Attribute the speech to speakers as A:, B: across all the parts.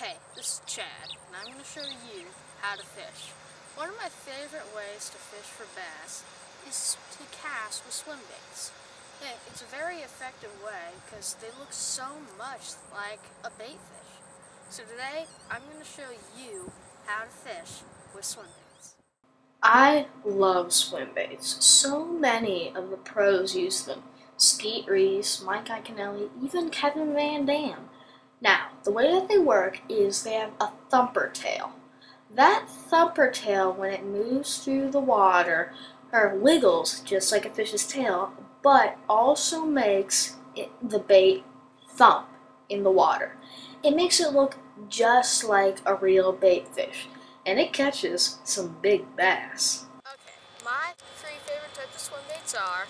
A: Hey, this is Chad, and I'm going to show you how to fish. One of my favorite ways to fish for bass is to cast with swim baits. Hey, it's a very effective way because they look so much like a bait fish. So today, I'm going to show you how to fish with swim baits.
B: I love swim baits. So many of the pros use them. Skeet Reese, Mike Iaconelli, even Kevin Van Dam. Now, the way that they work is they have a thumper tail. That thumper tail, when it moves through the water, wiggles just like a fish's tail, but also makes the bait thump in the water. It makes it look just like a real bait fish, and it catches some big bass.
A: Okay, my three favorite types of swim baits are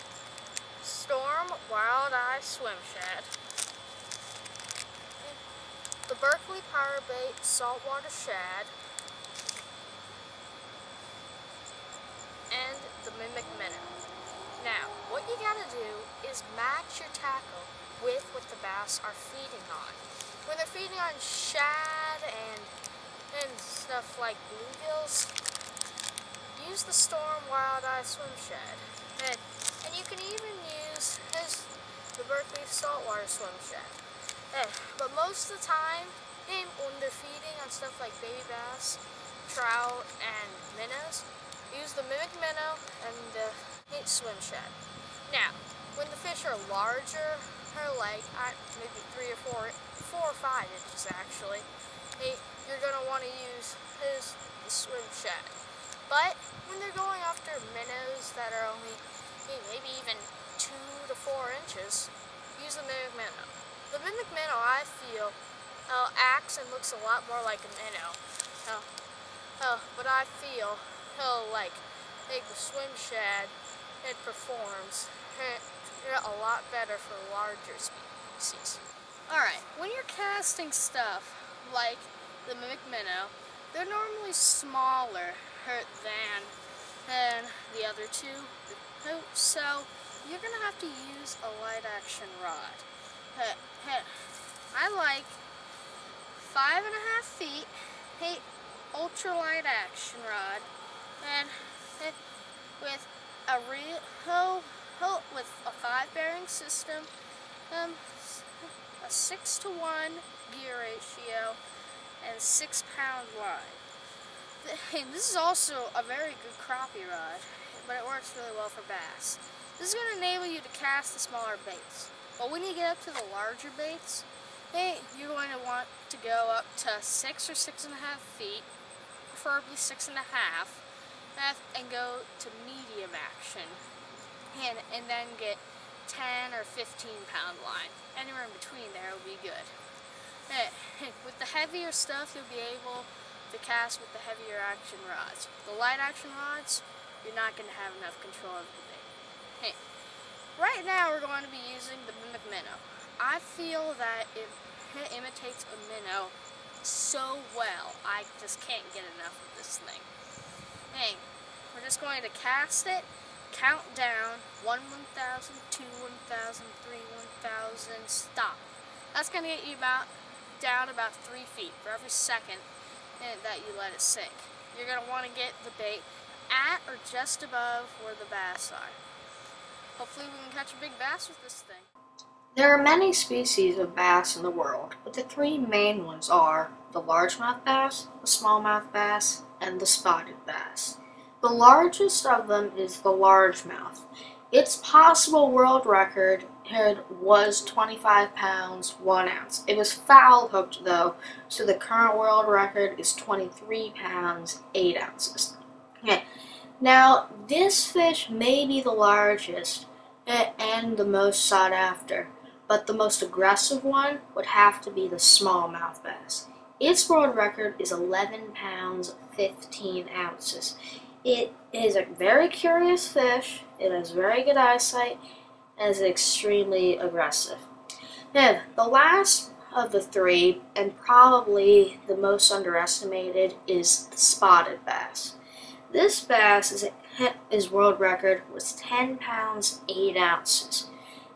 A: Storm Wild Eye Swim Shad, the Berkeley Power Bait Saltwater Shad, and the Mimic Minnow. Now, what you gotta do is match your tackle with what the bass are feeding on. When they're feeding on shad and stuff like bluegills, use the Storm Wild Eye Swim Shad. And you can even use the Berkeley Saltwater Swim Shad. But most of the time, when they're feeding on stuff like baby bass, trout, and minnows, use the Mimic Minnow and the Swim Shad. Now, when the fish are larger, like maybe 3 or 4 or 5 inches actually, you're going to want to use the Swim Shad. But when they're going after minnows that are only maybe even 2 to 4 inches, use the Mimic Minnow. The Mimic Minnow, I feel, acts and looks a lot more like a minnow. But I feel like the Swim Shad, it performs a lot better for larger species. Alright, when you're casting stuff like the Mimic Minnow, they're normally smaller than the other two, so you're going to have to use a light action rod. I like 5.5 feet ultralight action rod, and with a 5-bearing system, a 6-to-1 gear ratio, and 6-pound line. This is also a very good crappie rod, but it works really well for bass. This is going to enable you to cast the smaller baits. But when you get up to the larger baits, you're going to want to go up to 6 or 6.5 feet, preferably 6.5, and go to medium action, and then get 10 or 15-pound line. Anywhere in between there will be good. With the heavier stuff, you'll be able to cast with the heavier action rods. The light action rods, you're not going to have enough control of the bait. Right now we're going to be using the Mimic Minnow. I feel that it imitates a minnow so well, I just can't get enough of this thing. We're just going to cast it, count down, 1 1,000, 2 1,000, 3 1,000, stop. That's going to get you down about 3 feet for every second that you let it sink. You're going to want to get the bait at or just above where the bass are. Hopefully we can catch a big bass with this thing.
B: There are many species of bass in the world, but the 3 main ones are the largemouth bass, the smallmouth bass, and the spotted bass. The largest of them is the largemouth. Its possible world record was 25 pounds, 1 ounce. It was foul hooked though, so the current world record is 23 pounds, 8 ounces. Now, this fish may be the largest and the most sought after, but the most aggressive one would have to be the smallmouth bass. Its world record is 11 pounds, 15 ounces. It is a very curious fish, it has very good eyesight, and is extremely aggressive. Now, the last of the 3, and probably the most underestimated, is the spotted bass. This bass, his world record was 10 pounds, 8 ounces.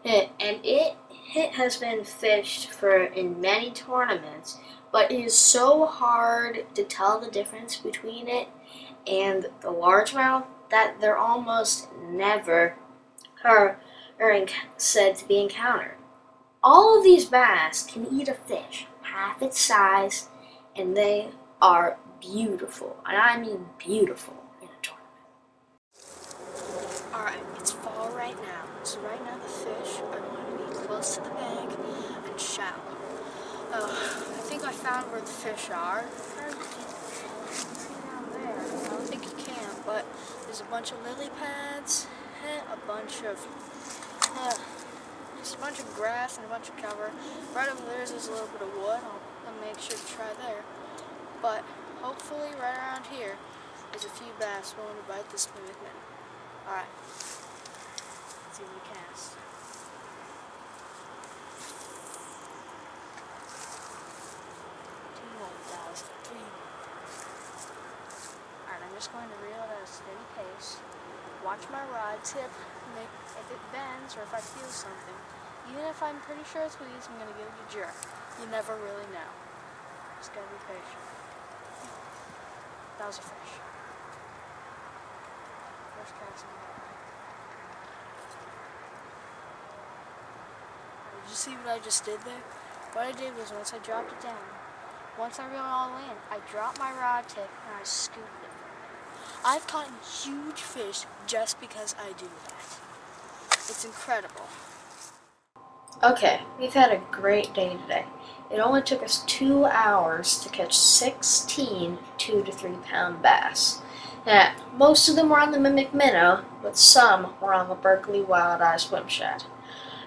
B: And it has been fished in many tournaments, but it is so hard to tell the difference between it and the largemouth that they're almost never said to be encountered. All of these bass can eat a fish half its size, and they are beautiful, and I mean beautiful, in a tournament.
A: Alright, it's fall right now, so right now the fish are going to be close to the bank and shallow. I think I found where the fish are. Down there. I don't think you can, but there's a bunch of lily pads, just a bunch of grass and a bunch of cover. Right over there is a little bit of wood. I'll make sure to try there. But hopefully right around here there's a few bass willing to bite this mimic minnow. Alright, let's see if we cast. Alright, I'm just going to reel it at a steady pace. Watch my rod tip, if it bends or if I feel something. Even if I'm pretty sure it's weeds, I'm going to give it a jerk. You never really know. Just got to be patient. That was a fish. First cast on that one. Did you see what I just did there? What I did was once I dropped it down, once I reeled it all in, I dropped my rod tip and I scooped it. I've caught huge fish just because I do that. It's incredible.
B: Okay, we've had a great day today. It only took us 2 hours to catch 16 2 to 3 pound bass. Now, most of them were on the mimic minnow, but some were on the Berkeley Wild Eye swim shad.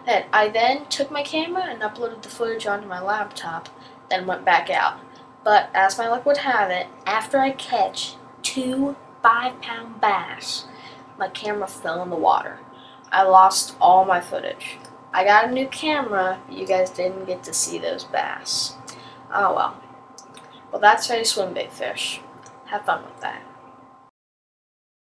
B: And I then took my camera and uploaded the footage onto my laptop, then went back out. But as my luck would have it, after I catch 2 5-pound bass, my camera fell in the water. I lost all my footage. I got a new camera, but you guys didn't get to see those bass. Oh well. Well, that's how you swim big fish. Have fun with that.